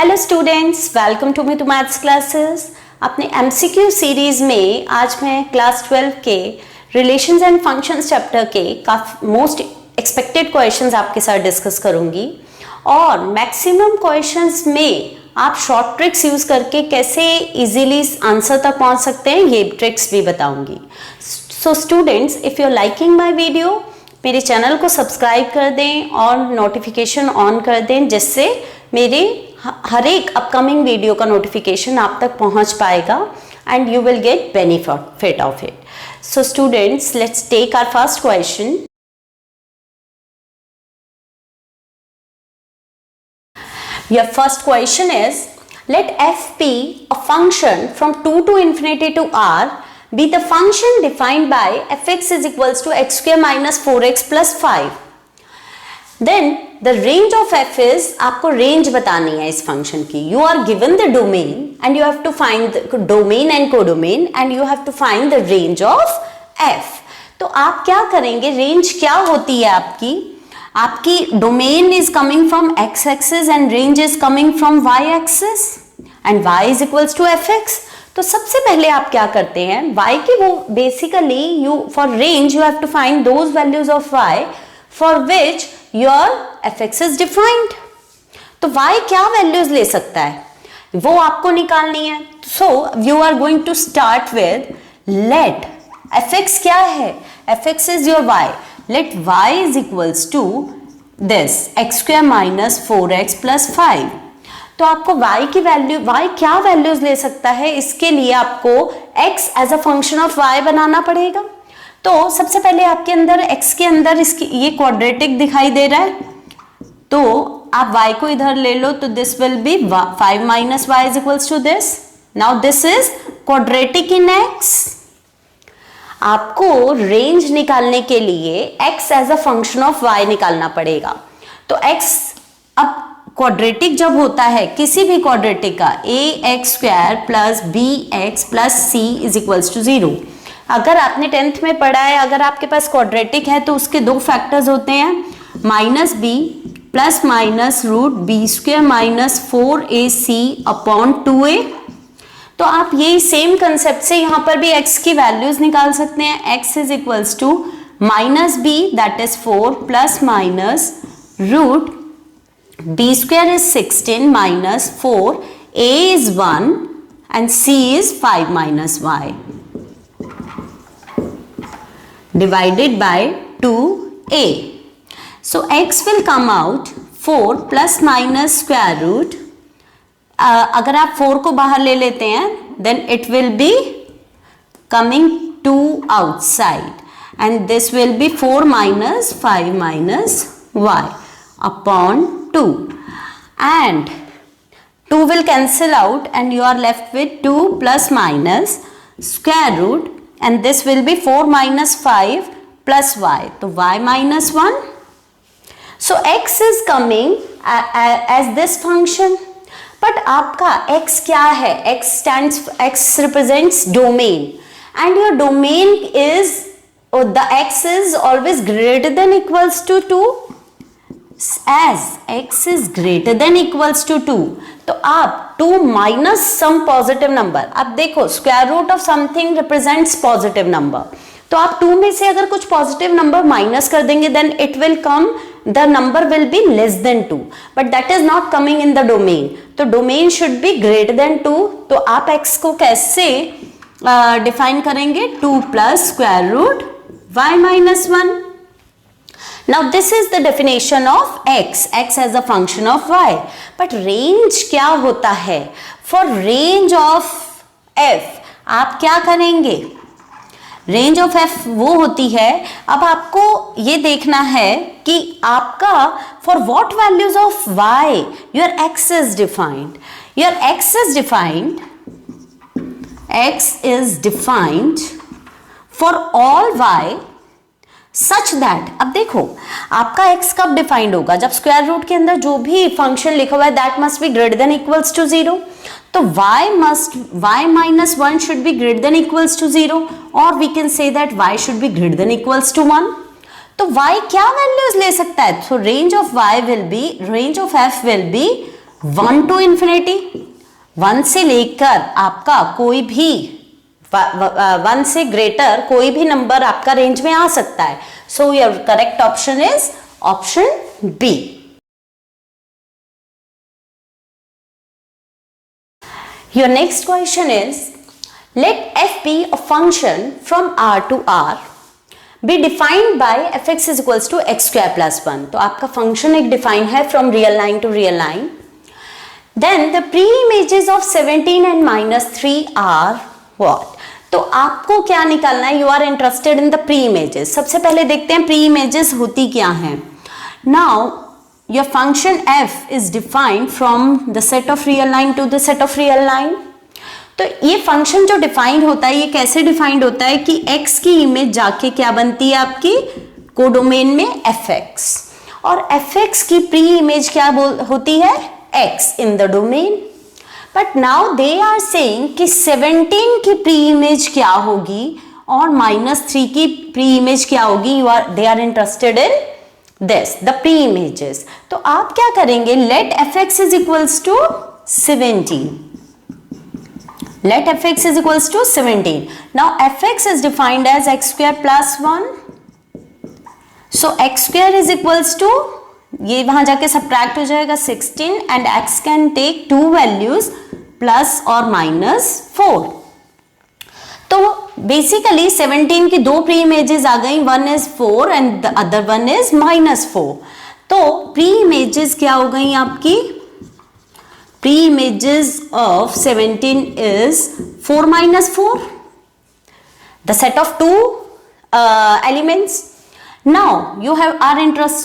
Hello students, welcome to me to maths classes. अपने MCQ series में आज मैं क्लास 12 के रिलेशंस एंड फंक्शंस चैप्टर के काफी मोस्ट एक्सपेक्टेड क्वेश्चंस आपके साथ डिस्कस करूंगी और मैक्सिमम क्वेश्चंस में आप शॉर्ट ट्रिक्स यूज करके कैसे इजीली आंसर तक पहुंच सकते हैं ये ट्रिक्स भी बताऊंगी। So students, if you are liking my video, मेरे चैनल को सब्सक्राइब कर दें और नोटिफिकेशन ऑन कर दें, जिससे मेरे हर एक अपकमिंग वीडियो का नोटिफिकेशन आप तक पहुंच पाएगा and you will get benefit of it. So students, let's take our first question. Your first question is, let f be a function from 2 to infinity to r be the function defined by fx is equals to x square minus 4x plus 5. Then the range of f is, आपको range बतानी है इस function की। You are given the domain and you have to find the domain and codomain and you have to find the range of f. तो आप क्या करेंगे, range क्या होती है आपकी domain is coming from x axis and range is coming from y axis and y is equals to fx। तो सबसे पहले आप क्या करते हैं, y की वो basically you for range you have to find those values of y for which your fx is defined. तो y क्या वैल्यूज ले सकता है वो आपको निकालनी है। So you are going to start with let fx क्या है, fx is your y, let y is equals to this x square minus 4x plus 5। तो आपको y की वैल्यू, y क्या वैल्यूज ले सकता है, इसके लिए आपको x as a function of y बनाना पड़ेगा। तो सबसे पहले आपके अंदर x के अंदर इसकी ये क्वाड्रेटिक दिखाई दे रहा है, तो आप y को इधर ले लो, तो this will be 5 minus y is equals to this। Now this is quadratic in x। आपको रेंज निकालने के लिए x as a function of y निकालना पड़ेगा। तो x अब क्वाड्रेटिक जब होता है किसी भी क्वाड्रेटिक का, ax square plus bx plus c is equals to 0। अगर आपने 10th में पढ़ा है, अगर आपके पास क्वाड्रेटिक है तो उसके दो फैक्टर्स होते हैं, minus b plus minus root b square minus 4ac upon 2a। तो आप यही सेम कंसेप्ट से यहां पर भी x की वैल्यूज निकाल सकते हैं। x is equals to minus b that is 4 plus minus root b square is 16 minus 4, a is 1 and c is 5 minus y divided by 2a। So x will come out 4 plus minus square root, अगर आप 4 को बाहर ले लेते हैं then it will be coming 2 outside and this will be 4 minus 5 minus y upon 2 and 2 will cancel out and you are left with 2 plus minus square root and this will be 4 minus 5 plus y, तो y minus 1। so x is coming as this function, but आपका x क्या है, x represents domain and your domain is the x is always greater than equals to 2। as x is greater than equals to 2, तो आप 2 minus some positive number, अब देखो square root of something represents positive number, तो आप 2 में से अगर कुछ पॉजिटिव नंबर माइनस कर देंगे then it will come, the number will be less than 2, but that is not coming in the domain। तो domain should be greater than 2। तो आप x को कैसे डिफाइन करेंगे, 2 plus square root y minus 1। now this is the definition of x as a function of y, but range क्या होता है, for range of f आप क्या करेंगे, रेंज ऑफ f वो होती है, अब आपको ये देखना है कि आपका for what values of y your x is defined, your x is defined for all y such that, अब देखो आपका x कब डिफाइंड होगा, जब स्क्वायर रूट के अंदर जो भी फंक्शन लिखा हुआ है that must be greater than equals to 0। तो y minus 1 should be greater than equals to 0 or we can say that y should be greater than equals to 1। तो y क्या वैल्यूज ले सकता है, so range of f will be 1 to infinity, 1 से लेकर आपका कोई भी 1 से ग्रेटर कोई भी नंबर आपका रेंज में आ सकता है. So your correct option is option B. Your next question is, let f be a function from R to R be defined by fx is equals to x square plus 1. तो आपका function एक define है from real line to real line. Then the pre-images of 17 and -3 are what? तो आपको क्या निकालना है? You are interested in the pre-images. सबसे पहले देखते हैं pre-images होती क्या हैं. Now your function f is defined from the set of real line to the set of real line. तो ये फंक्शन जो डिफाइंड होता है, ये कैसे डिफाइंड होता है कि x की इमेज जाके क्या बनती है आपकी कोडोमेन में fx, और fx की प्री इमेज क्या होती है x in the domain. But now they are saying कि 17 की प्री इमेज क्या होगी और -3 की प्री इमेज क्या होगी. They are interested in this the pre-images. तो आप क्या करेंगे? let fx is equals to 17. let fx is equals to 17. now fx is defined as x square plus 1. so x square is equals to, ये वहां जाके subtract हो जाएगा 16 and x can take two values plus or minus 4. तो basically 17 की दो pre images आ गई, one is 4 and the other one is -4. तो प्री इमेजेस क्या हो गई आपकी? Pre images of 17 is 4 - 4, the set of two elements. Now you are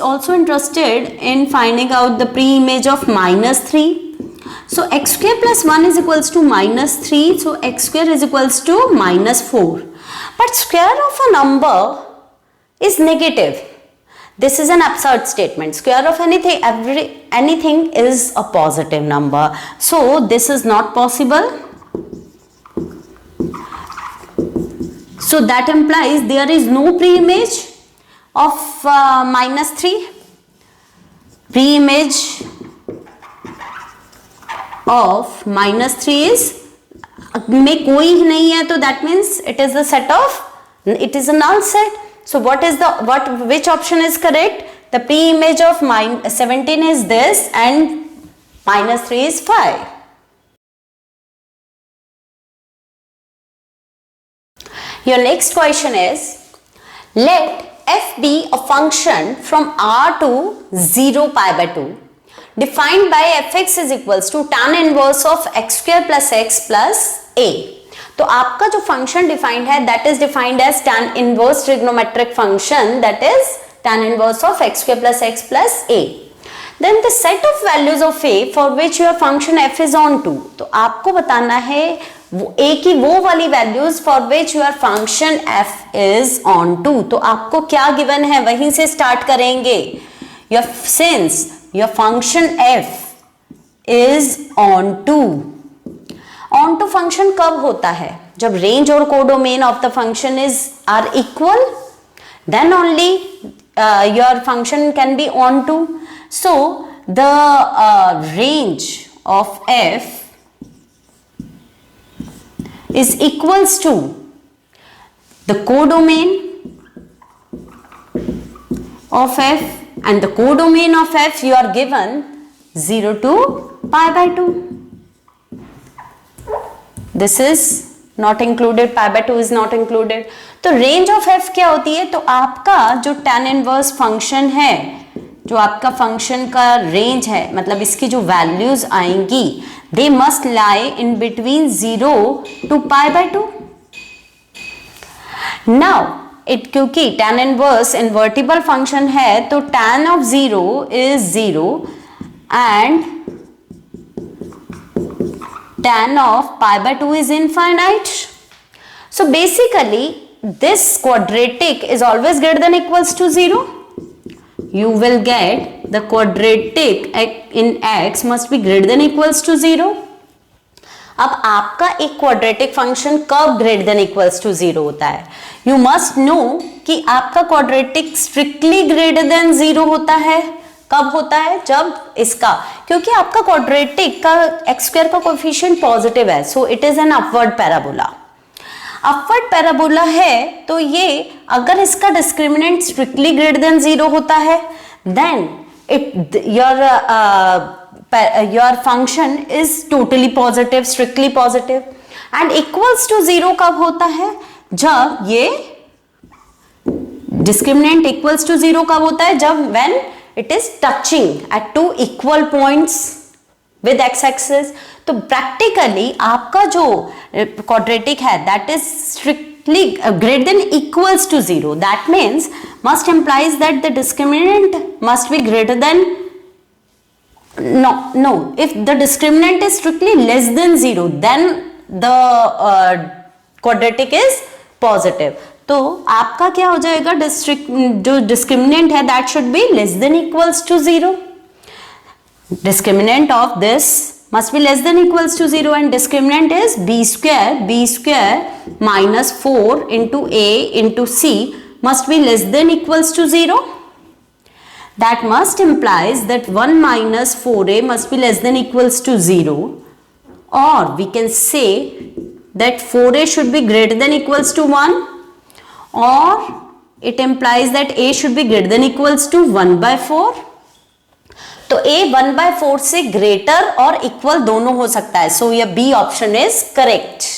also interested in finding out the pre image of -3. So x square plus 1 is equals to -3. So x square is equals to -4. But square of a number is negative. This is an absurd statement. Square of anything is a positive number. So this is not possible. So that implies there is no pre-image of -3. Pre-image of -3 is में कोई ही नहीं है, तो that means it is the set of, it is a null set. So which option is correct? The pre-image of 17 is this and -3 is 5. Your next question is, let f be a function from R to 0 pi by 2 defined by fx is equals to tan inverse of x square plus x plus a. तो आपका जो function defined है that is defined as tan inverse trigonometric function, that is tan inverse of x square plus x plus a. Then the set of values of a for which your function f is on to. तो आपको बताना है a की वो वाली values for which your function f is on to. तो आपको क्या गिवन है वहीं से स्टार्ट करेंगे. Since your function f is on to. on to function कब होता है? जब range और codomain of the function are equal, then only your function can be on to. So the range of f is equals to the codomain of f, and the codomain of f you are given 0 to pi by 2. This is not included, pi by 2 is not included. तो range of f क्या होती है? तो आपका जो tan inverse function है, जो आपका फंक्शन का रेंज है, मतलब इसकी जो वैल्यूज आएंगी, they must lie in between 0 to pi by 2. Now क्योंकि tan inverse invertible फंक्शन है, तो tan of 0 is 0 and tan of pi by 2 is infinite. So basically this quadratic is always greater than equals to 0. You will get the quadratic in x must be greater than equals to 0. अब आपका एक quadratic function कब greater than equals to 0 होता है? You must know कि आपका quadratic strictly greater than 0 होता है कब होता है? जब इसका, क्योंकि आपका क्वाड्रेटिक का एक्स स्क्वायर का कोएफिशिएंट पॉजिटिव है, so it is an upward parabola. Upward parabola है तो ये अगर इसका डिस्क्रिमिनेंट स्ट्रिक्टली ग्रेटर देन 0 होता है, then your function is totally positive, strictly positive, and equals to 0 कब होता है? जब ये discriminant equals to 0 कब होता है? जब when it is touching at two equal points with x-axis। तो practically आपका जो quadratic है that is strictly greater than equals to 0, that means must implies that the discriminant must be greater than no, if the discriminant is strictly less than 0 then the quadratic is positive। तो आपका क्या हो जाएगा? जो discriminant है that should be less than equals to 0। discriminant of this must be less than equals to 0 and discriminant is b square minus 4 into a into c must be less than equals to 0। That must implies that 1 minus 4a must be less than equals to 0, or we can say that 4a should be greater than equals to 1, or it implies that a should be greater than equals to 1 by 4। तो a 1 by 4 से greater और equal दोनों हो सकता है, so your B option is correct।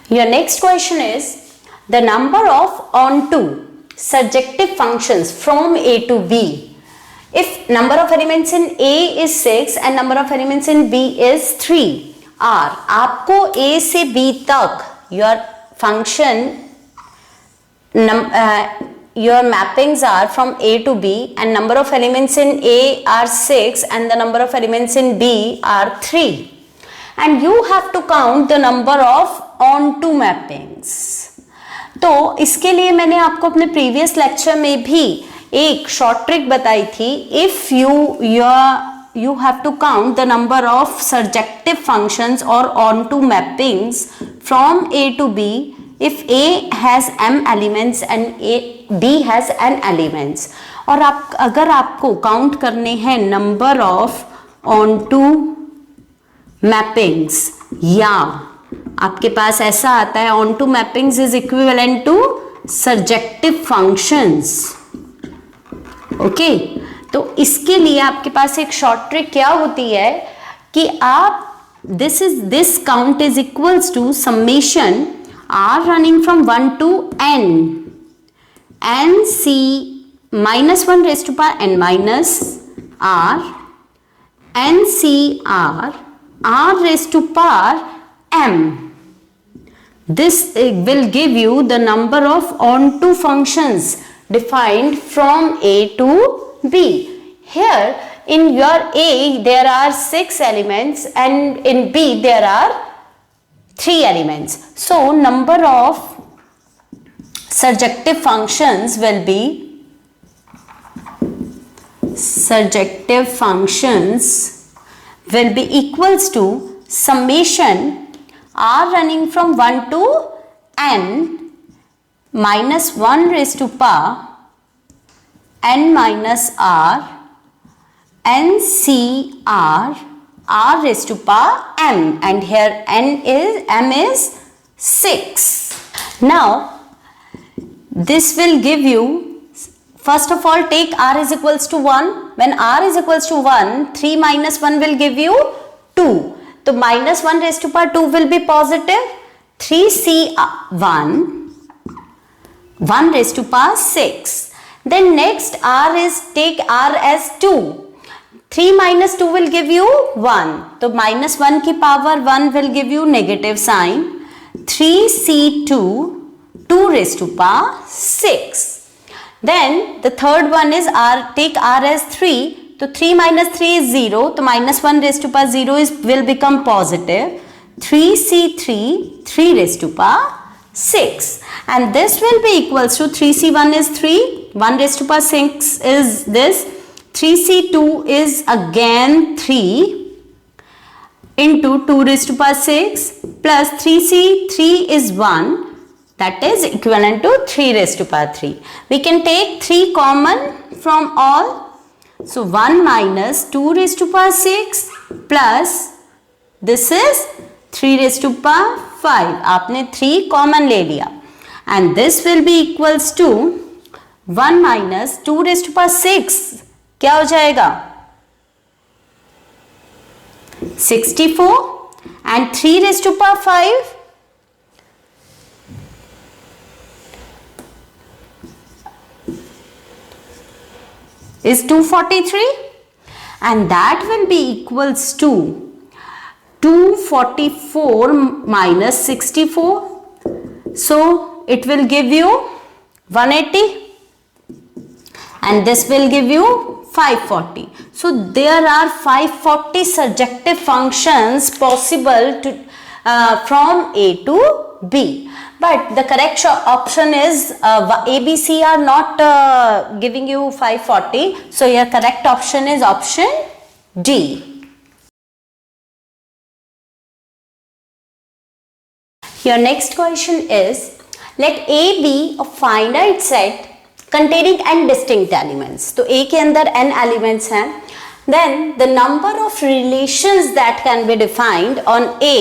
Your next question is the number of onto surjective functions from A to B if number of elements in A is 6 and number of elements in B is 3 are, आपको A से B तक your function your mappings are from A to B and number of elements in A are 6 and the number of elements in B are 3 and you have to count the number of onto mappings। तो इसके लिए मैंने आपको अपने previous lecture में भी एक short trick बताई थी। If you have to count the number of surjective functions or onto mappings from A to B if A has m elements and B has n elements। और आप अगर आपको count करने हैं नंबर ऑफ onto mappings, या आपके पास ऐसा आता है onto mappings is equivalent to surjective functions, okay. तो इसके लिए आपके पास एक शॉर्ट ट्रिक क्या होती है कि आप this count is equals to summation r running from 1 to n c minus 1 raised to power n minus r n c r raised to power m। This will give you the number of onto functions defined from A to B। Here in your A there are 6 elements and in B there are 3 elements, so number of surjective functions will be equals to summation r running from 1 to n minus 1 raised to power n minus r n c r raised to power m, and here m is 6। Now this will give you, first of all take r is equals to 1, when r is equals to 1 3 minus 1 will give you 2, तो minus 1 raised to power 2 will be positive, 3c1 1 raised to power 6। Then next take r as 2, 3 minus 2 will give you 1, तो minus 1 की power 1 will give you negative sign, 3c2 2 raised to power 6। Then the third one is take r as 3, तो 3 minus 3 is 0, तो minus 1 raised to power 0 will become positive, 3c3 3 raised to power 6, and this will be equals to 3c1 is 3, 1 raised to power 6 is this, 3c2 is again 3 into 2 raised to power 6 plus 3c3 is 1, that is equivalent to 3 raised to power 3. We can take 3 common from all. So 1 minus 2 raised to power 6 plus this is 3 raised to power 5. आपने 3 common ले लिया and this will be equals to 1 minus 2 raised to power 6. क्या हो जाएगा? 64 and 3 raised to power 5 is 243 and that will be equals to 244 minus 64. So it will give you 180 and this will give you 540. So there are 540 surjective functions possible to from A to B. But the correct option is A, B, C are not giving you 540. So your correct option is option D. Your next question is, let A be a finite set containing n distinct elements. तो A के अंदर n elements हैं. Then the number of relations that can be defined on A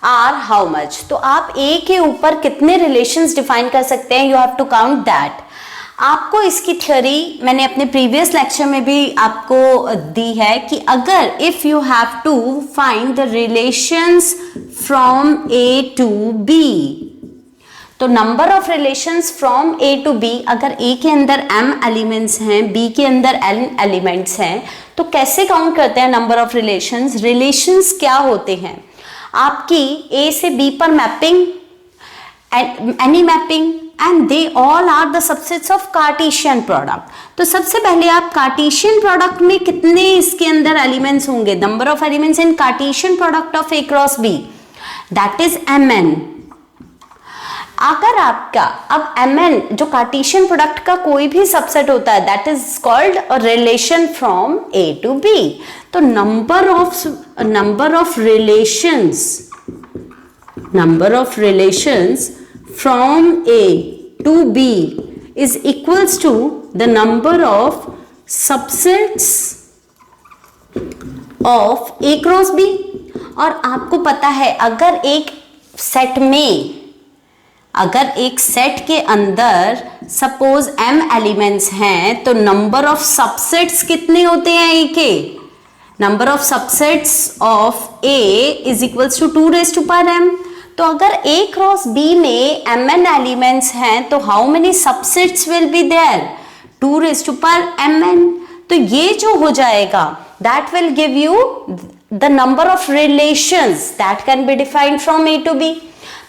are how much? तो आप A के ऊपर कितने relations define कर सकते हैं? You have to count that. आपको इसकी थ्योरी मैंने अपने प्रीवियस लेक्चर में भी आपको दी है कि अगर if you have to find the relations from A to B, तो number of relations from A to B, अगर A के अंदर m एलिमेंट्स हैं, B के अंदर n एलिमेंट्स हैं, तो कैसे काउंट करते हैं नंबर ऑफ रिलेशंस? रिलेशंस क्या होते हैं? आपकी A से B पर mapping, any mapping, and they all are the subsets of Cartesian product. तो सबसे पहले आप कार्टेशियन प्रोडक्ट में कितने इसके अंदर एलिमेंट्स होंगे? Number of elements in Cartesian product of A cross B, that is Mn. अगर आपका अब Mn जो कार्टेशियन प्रोडक्ट का कोई भी सबसेट होता है, that is called a relation from A to B. तो number of relations from A to B is equals to the number of subsets of A cross B. और आपको पता है अगर एक सेट के अंदर सपोज m एलिमेंट्स हैं, तो नंबर ऑफ सबसेट्स कितने होते हैं A के? Number of subsets of A is equals to 2 raised to power m. तो अगर A क्रॉस B में mn एलिमेंट्स हैं, तो how many subsets will be there? 2 raised to power mn. तो ये जो हो जाएगा that will give you the number of relations that can be defined from A to B.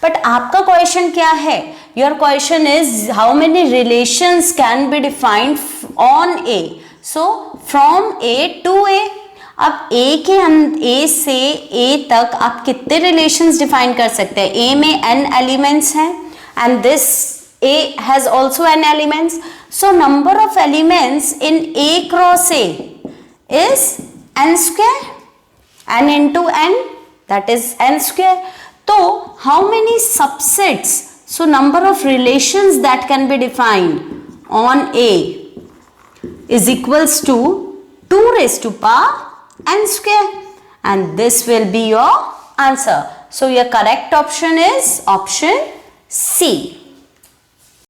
But आपका question क्या है? Your question is how many relations can be defined on A. So from A to A. अब A से A तक आप कितने relations define कर सकते हैं? A में n एलिमेंट्स हैं and this A has also n elements. So number of elements in A cross A is n square, n into n, that is n square. तो how many subsets? So number of relations that can be defined on A is equals to 2 raised to power n square, and this will be your answer. So your correct option is option C.